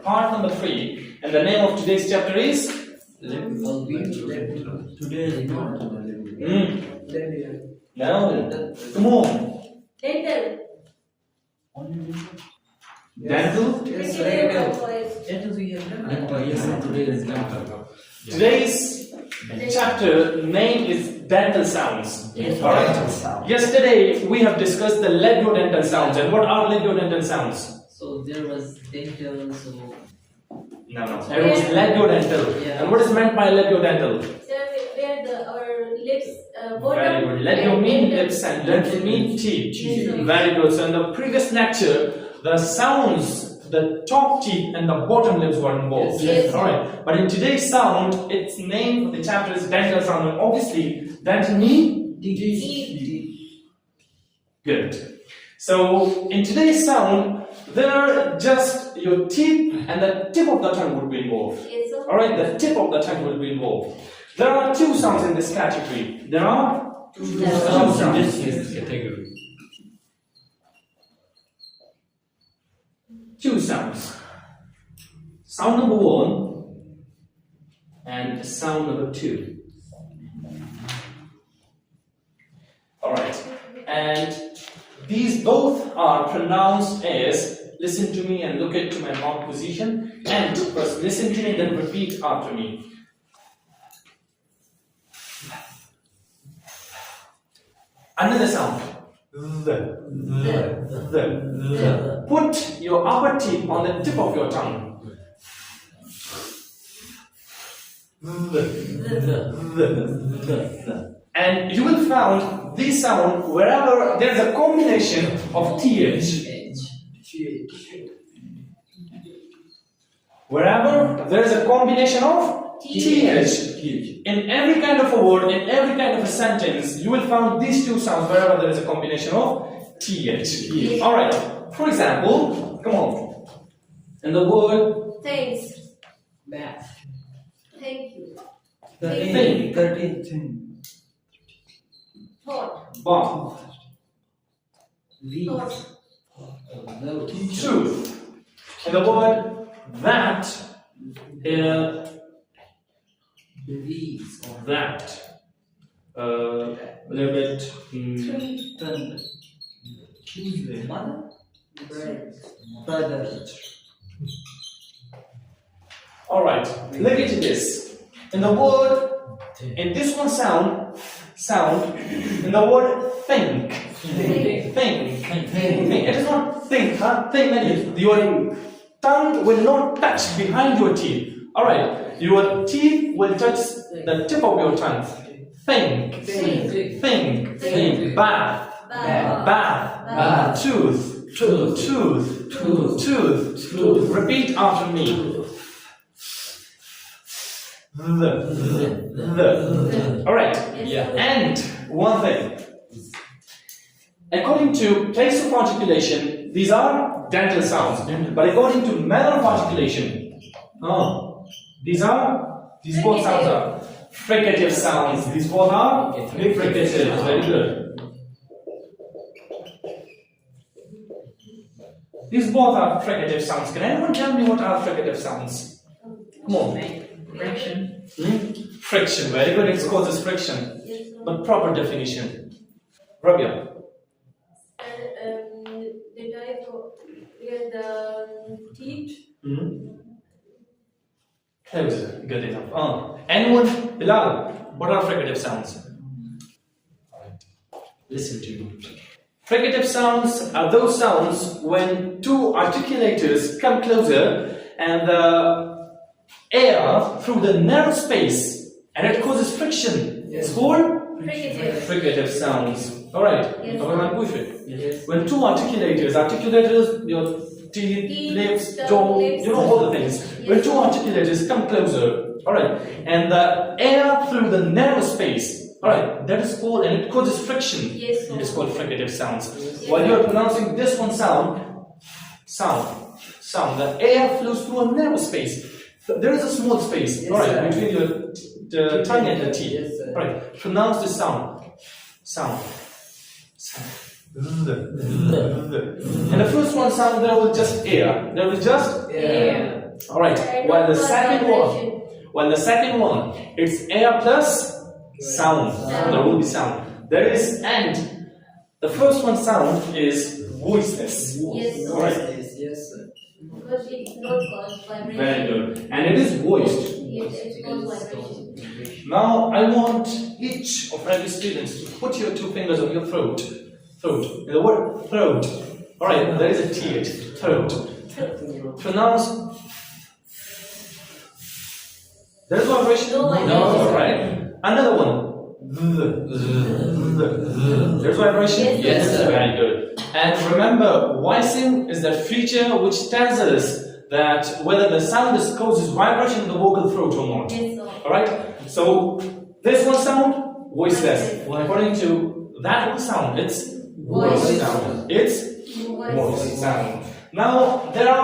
Part number 3, and the name of today's chapter is? Today is not. No. Come on. Dental. Dental? Yes, today is dental. Today's chapter name is dental sounds. Alright? Yesterday we have discussed the legio-dental sounds. And what are legio-dental sounds? So there was dental, so No. There was legio-dental. Yeah. And what is meant by legio-dental? Where our lips, Very good. Legio mean lips and dental mean teeth. Very good. So in the previous lecture, the sounds, the top teeth and the bottom lips were involved. Yes. Alright. But in today's sound, its name for the chapter is dental sound. And obviously, dental mean teeth. good. So in today's sound, there are just your teeth and the tip of the tongue would be involved. Yes, sir. Alright, the tip of the tongue will be involved. There are two sounds in this category. There are two sounds in this category. Two sounds. Sound number 1 and sound number 2. Alright, and these both are pronounced as, listen to me and look into my mouth position, and first listen to me and then repeat after me. Another sound. The. Put your upper teeth on the tip of your tongue. And you will find this sound wherever there is a combination of TH. Wherever there is a combination of TH. In every kind of a word, in every kind of a sentence, you will find these two sounds wherever there is a combination of TH. Alright, for example, come on. In the word Thanks. bath. Thank you. 13. Thought. bath, Thought. No. truth. In the word that, These. that, a little bit, Thunder. Mother. Brother. alright, look at this. In the word, in this one sound, in the word think. Think. It is not think, huh? Think means your tongue will not touch behind your teeth. Alright, your teeth will touch the tip of your tongue. Think. Bath. Tooth. Repeat after me. Alright, and one thing. According to place of articulation, these are dental sounds. But according to manner of articulation, these both sounds are fricative sounds. These both are fricative. Very good. These both are fricative sounds. Can anyone tell me what are fricative sounds? Come on. Friction. Friction. Very good. It causes friction. But proper definition. Rabia. The type of where the teeth. Closer. Good enough. Anyone? Bilal. What are fricative sounds? Alright. Listen to me. Fricative sounds are those sounds when two articulators come closer and the air through the narrow space and it causes friction. It's called fricative sounds. Alright. Yes. When two articulators, your teeth, lips, jaw, you know all the things. When two articulators come closer, alright, and the air through the narrow space, alright, that is called, and it causes friction. Yes, It is called fricative sounds. Yes. While you are pronouncing this one sound, the air flows through a narrow space. There is a small space, Yes, alright, sir. between the tongue and the teeth. Yes, sir. Alright, pronounce the sound. And the first one sound, there was just air. There was just Air. All right. While the second one, it's air plus sound. There will be sound. There is and the first one sound is voiceless. Yes. All right. Yes, sir. Because it not cause vibration. Very good. And it is voiced. Yes, it cause vibration. Now I want each of my students to put your two fingers on your throat. Throat. The word throat. All right. There is a th. Throat. Pronounce. There's vibration. No vibration. All right. Another one. There's vibration? Yes, sir. Very good. And remember, voicing is that feature which tells us that whether the sound causes vibration in the vocal throat or not. Yes, sir. Alright? So, this one sound, voiceless. According to that one sound, it's Voice sound. It's Voice. voice sound. Now, there are